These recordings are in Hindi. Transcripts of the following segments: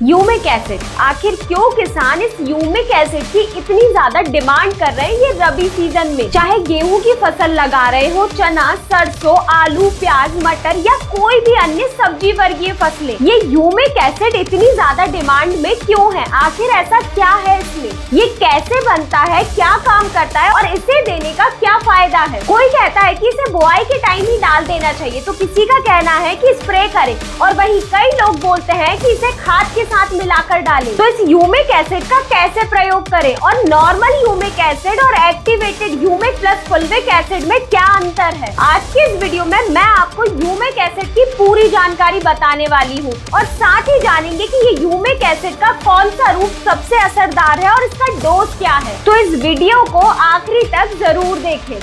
ह्यूमिक एसिड, आखिर क्यों किसान इस ह्यूमिक एसिड की इतनी ज्यादा डिमांड कर रहे हैं ये रबी सीजन में? चाहे गेहूं की फसल लगा रहे हो, चना, सरसों, आलू, प्याज, मटर या कोई भी अन्य सब्जी वर्गीय फसलें, ये ह्यूमिक एसिड इतनी ज्यादा डिमांड में क्यों है? आखिर ऐसा क्या है इसमें? ये कैसे बनता है, क्या काम करता है और इसे देने का क्या फायदा है? कोई कहता है कि इसे बुआई के टाइम ही डाल देना चाहिए, तो किसी का कहना है कि स्प्रे करें, और वहीं कई लोग बोलते हैं कि इसे खाद के साथ मिलाकर डालें। तो इस ह्यूमिक एसिड का कैसे प्रयोग करें और नॉर्मल ह्यूमिक एसिड और activated humic plus fulvic acid में क्या अंतर है? आज के इस वीडियो में मैं आपको ह्यूमिक एसिड की पूरी जानकारी बताने वाली हूँ और साथ ही जानेंगे कि ये ह्यूमिक एसिड का कौन सा रूप सबसे असरदार है और इसका डोज क्या है। तो इस वीडियो को आखिरी तक जरूर देखें।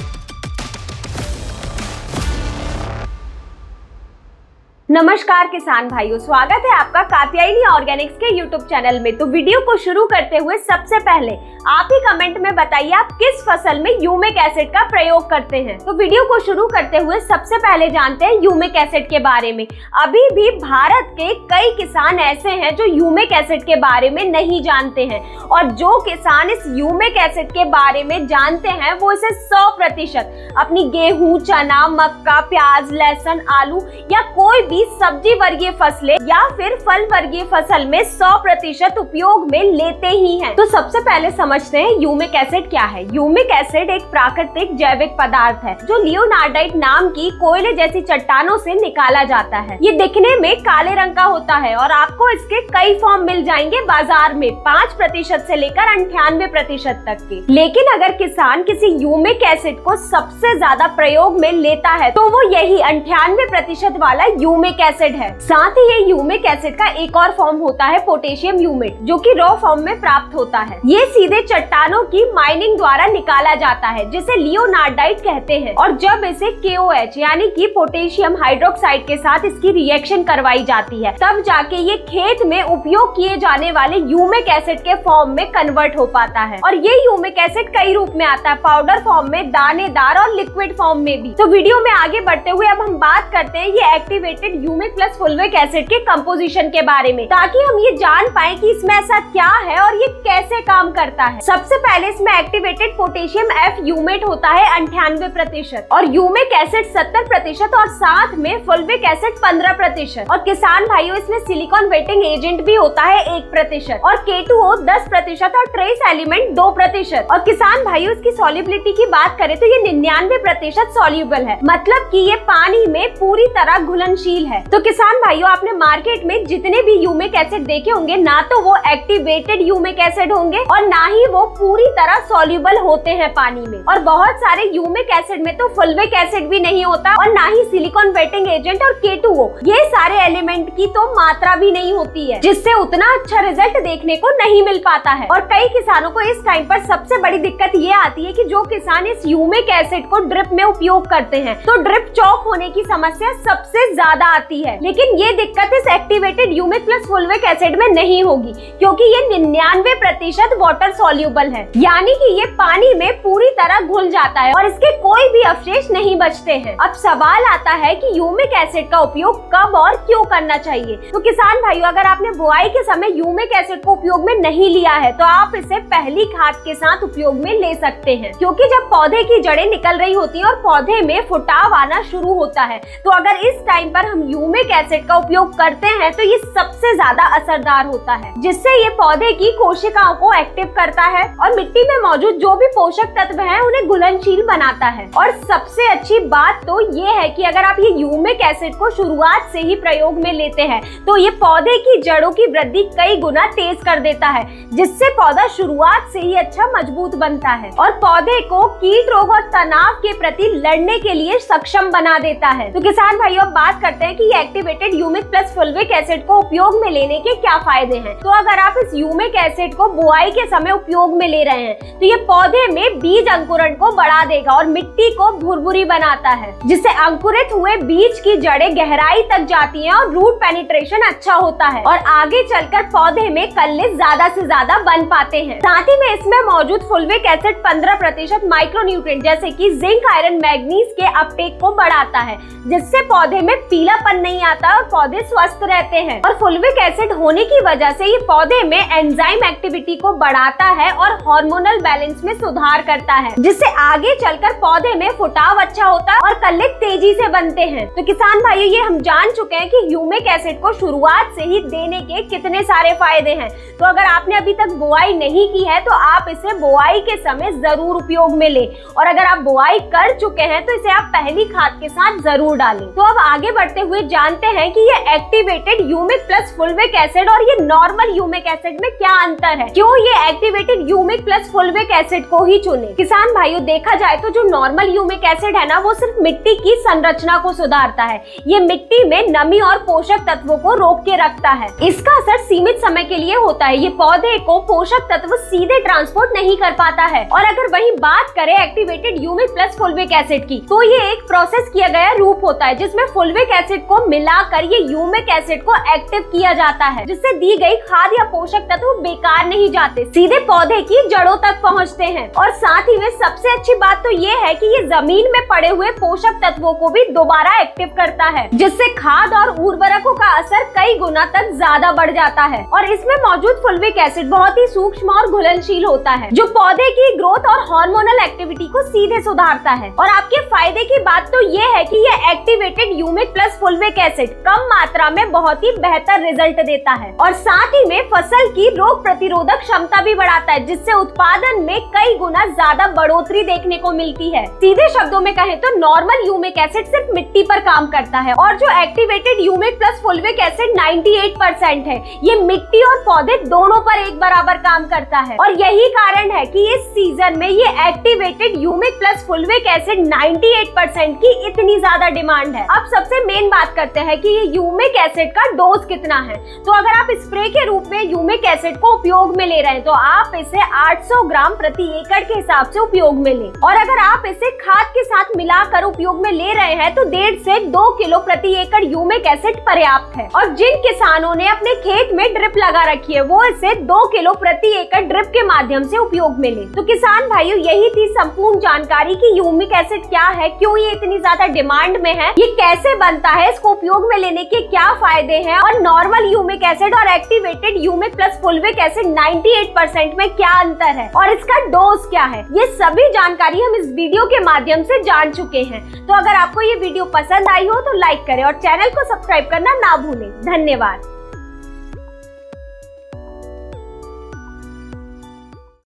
नमस्कार किसान भाइयों, स्वागत है आपका कात्यायनी ऑर्गेनिक्स के यूट्यूब चैनल में। तो वीडियो को शुरू करते हुए सबसे पहले आप ही कमेंट में बताइए आप किस फसल में ह्यूमिक एसिड का प्रयोग करते हैं। तो वीडियो को शुरू करते हुए सबसे पहले जानते हैं ह्यूमिक एसिड के बारे में। अभी भी भारत के कई किसान ऐसे हैं जो ह्यूमिक एसिड के बारे में नहीं जानते हैं, और जो किसान इस ह्यूमिक एसिड के बारे में जानते हैं वो इसे 100% अपनी गेहूं, चना, मक्का, प्याज, लहसुन, आलू या कोई भी सब्जी वर्गीय फसलें या फिर फल वर्गीय फसल में 100% उपयोग में लेते ही हैं। तो सबसे पहले समझते हैं ह्यूमिक एसिड क्या है। ह्यूमिक एसिड एक प्राकृतिक जैविक पदार्थ है जो लियोनार्डाइट नाम की कोयले जैसी चट्टानों से निकाला जाता है। ये दिखने में काले रंग का होता है और आपको इसके कई फॉर्म मिल जाएंगे बाजार में, 5% से लेकर 98% तक के। लेकिन अगर किसान किसी ह्यूमिक एसिड को सबसे ज्यादा प्रयोग में लेता है तो वो यही 98% वाला ह्यूमिक एसिड है। साथ ही ये ह्यूमिक एसिड का एक और फॉर्म होता है पोटेशियम ह्यूमेट, जो कि रॉ फॉर्म में प्राप्त होता है। ये सीधे चट्टानों की माइनिंग द्वारा निकाला जाता है जिसे लियोनार्डाइट कहते हैं, और जब इसे KOH यानी कि पोटेशियम हाइड्रोक्साइड के साथ इसकी रिएक्शन करवाई जाती है तब जाके ये खेत में उपयोग किए जाने वाले ह्यूमिक एसिड के फॉर्म में कन्वर्ट हो पाता है। और ये ह्यूमिक एसिड कई रूप में आता है, पाउडर फॉर्म में, दानेदार और लिक्विड फॉर्म में भी। तो वीडियो में आगे बढ़ते हुए अब हम बात करते हैं ये activated humic plus fulvic acid के कंपोजिशन के बारे में, ताकि हम ये जान पाए कि इसमें ऐसा क्या है और ये कैसे काम करता है। सबसे पहले इसमें एक्टिवेटेड पोटेशियम F ह्यूमेट होता है 98% और ह्यूमिक एसिड 70% और साथ में फुल्विक एसिड 15%। और किसान भाइयों इसमें सिलिकॉन वेटिंग एजेंट भी होता है 1% और K2O 10% और ट्रेस एलिमेंट 2%। और किसान भाइयों इसकी सॉल्युबिलिटी की बात करें तो ये 99% सॉल्युबल है, मतलब कि ये पानी में पूरी तरह घुलनशील है। तो किसान भाइयों आपने मार्केट में जितने भी ह्यूमिक एसिड देखे होंगे ना तो वो एक्टिवेटेड ह्यूमिक एसिड होंगे और ना ही वो पूरी तरह सॉल्युबल होते हैं पानी में। और बहुत सारे ह्यूमिक एसिड में तो फुल्विक एसिड भी नहीं होता और ना ही सिलिकॉन वेटिंग एजेंट और K2O, ये सारे एलिमेंट की तो मात्रा भी नहीं होती है, जिससे उतना अच्छा रिजल्ट देखने को नहीं मिल पाता है। और कई किसानों को इस टाइम पर सबसे बड़ी दिक्कत ये आती है कि जो किसान इस ह्यूमिक एसिड को ड्रिप में उपयोग करते हैं तो ड्रिप चौक होने की समस्या सबसे ज्यादा आती है। लेकिन ये दिक्कत इस activated humic plus fulvic acid में नहीं होगी, क्योंकि ये 99% वाटर सॉल्युबल है, यानी कि ये पानी में पूरी तरह घुल जाता है और इसके कोई भी अवशेष नहीं बचते हैं। अब सवाल आता है कि ह्यूमिक एसिड का उपयोग कब और क्यों करना चाहिए। तो किसान भाइयों अगर आपने बुआई के समय ह्यूमिक एसिड को उपयोग में नहीं लिया है तो आप इसे पहली खाद के साथ उपयोग में ले सकते हैं, क्योंकि जब पौधे की जड़ें निकल रही होती है और पौधे में फुटाव आना शुरू होता है तो अगर इस टाइम पर हम ह्यूमिक एसिड का उपयोग करते हैं तो ये सबसे ज्यादा असरदार होता है, जिससे ये पौधे की कोशिकाओं को एक्टिव करता है और मिट्टी में मौजूद जो भी पोषक तत्व हैं उन्हें घुलनशील बनाता है। और सबसे अच्छी बात तो ये है कि अगर आप ये ह्यूमिक एसिड को शुरुआत से ही प्रयोग में लेते हैं तो ये पौधे की जड़ों की वृद्धि कई गुना तेज कर देता है, जिससे पौधा शुरुआत से ही अच्छा मजबूत बनता है और पौधे को कीट रोग और तनाव के प्रति लड़ने के लिए सक्षम बना देता है। तो किसान भाइयों अब बात करते हैं कि ये activated humic plus fulvic acid को उपयोग में लेने के क्या फायदे हैं। तो अगर आप इस ह्यूमिक एसिड को बुआई के समय उपयोग में ले रहे हैं तो ये पौधे में बीज अंकुरण को बढ़ा देगा और मिट्टी को भुरभुरी बनाता है, जिससे अंकुरित हुए बीज की जड़ें गहराई तक जाती हैं और रूट पेनिट्रेशन अच्छा होता है और आगे चलकर पौधे में कल्ले ज्यादा से ज्यादा बन पाते हैं। साथ ही में इसमें मौजूद फुल्विक एसिड 15% माइक्रोन्यूट्रिएंट जैसे कि जिंक, आयरन, मैग्नीज के अपटेक को बढ़ाता है, जिससे पौधे में पीला पीलापन नहीं आता और पौधे स्वस्थ रहते हैं। और फुल्विक एसिड होने की वजह से ये पौधे में एंजाइम एक्टिविटी को बढ़ाता है और हार्मोनल बैलेंस में सुधार करता है, जिससे आगे चलकर पौधे में फुटाव अच्छा होता है और कल्ले तेजी से बनते हैं। तो किसान भाइयों, ये हम जान चुके हैं कि ह्यूमिक एसिड को शुरुआत से ही देने के कितने सारे फायदे हैं। तो अगर आपने अभी तक बुआई नहीं की है तो आप इसे बुआई के समय जरूर उपयोग में ले, और अगर आप बुआई कर चुके हैं तो इसे आप पहली खाद के साथ जरूर डालें। तो अब आगे बढ़ते हुए जानते हैं कि ये activated humic plus fulvic acid और ये नॉर्मल ह्यूमिक एसिड में क्या अंतर है, क्यों ये activated humic plus fulvic acid को ही चुने। किसान भाइयों, देखा जाए तो जो नॉर्मल ह्यूमिक एसिड है ना, वो सिर्फ मिट्टी की संरचना को सुधारता है। ये मिट्टी में नमी और पोषक तत्वों को रोक के रखता है। इसका असर सीमित समय के लिए होता है। ये पौधे को पोषक तत्व सीधे ट्रांसपोर्ट नहीं कर पाता है। और अगर वही बात करें activated humic plus fulvic acid की, तो ये एक प्रोसेस किया गया रूप होता है जिसमें फुल्विक एसिड को मिलाकर ये ह्यूमिक एसिड को एक्टिव किया जाता है, जिससे दी गई खाद या पोषक तत्व बेकार नहीं जाते, सीधे पौधे की जड़ों तक पहुंचते हैं। और साथ ही में सबसे अच्छी बात तो ये है कि ये जमीन में पड़े हुए पोषक तत्वों को भी दोबारा एक्टिव करता है, जिससे खाद और उर्वरकों का असर कई गुना तक ज्यादा बढ़ जाता है। और इसमें मौजूद फुल्विक एसिड बहुत ही सूक्ष्म और घुलनशील होता है, जो पौधे की ग्रोथ और हार्मोनल एक्टिविटी को सीधे सुधारता है। और आपके फायदे की बात तो ये है कि ये activated humic plus fulvic acid कम मात्रा में बहुत ही बेहतर रिजल्ट देता है, और साथ ही में फसल की रोग प्रतिरोधक क्षमता भी बढ़ाता है, जिससे उत्पादन में कई गुना ज्यादा बढ़ोतरी देखने को मिलती है। सीधे शब्दों में कहें तो नॉर्मल ह्यूमिक एसिड सिर्फ मिट्टी पर काम करता है, और जो activated humic plus fulvic acid 98% है, ये मिट्टी और पौधे दोनों पर एक बराबर काम करता है। और यही कारण है कि इस सीजन में ये activated humic plus fulvic acid 98% की इतनी ज्यादा डिमांड है। अब सबसे मेन बात करते हैं कि ये ह्यूमिक एसिड का डोज कितना है। तो अगर आप स्प्रे के रूप में ह्यूमिक एसिड को उपयोग में ले रहे हैं तो आप इसे 800 ग्राम प्रति एकड़ के हिसाब से उपयोग में लें, और अगर आप इसे खाद के साथ मिलाकर उपयोग में ले रहे हैं तो 1.5 से 2 किलो प्रति एकड़ ह्यूमिक एसिड पर्याप्त है। और जिन किसानों ने अपने खेत में ड्रिप लगा रखी है वो इसे 2 किलो प्रति एकड़ ड्रिप के माध्यम से उपयोग में ले। तो किसान भाइयों, यही थी संपूर्ण जानकारी कि ह्यूमिक एसिड क्या है, क्यों ये इतनी ज्यादा डिमांड में है, ये कैसे बनता है, इसको उपयोग में लेने के क्या फायदे हैं, और नॉर्मल ह्यूमिक एसिड और activated humic plus fulvic acid 98% में क्या अंतर है, और इसका डोज क्या है। ये सभी जानकारी हम इस वीडियो के माध्यम से जान चुके हैं। तो अगर आपको ये वीडियो पसंद आई हो तो लाइक करें और चैनल को सब्सक्राइब करना ना भूलें। धन्यवाद।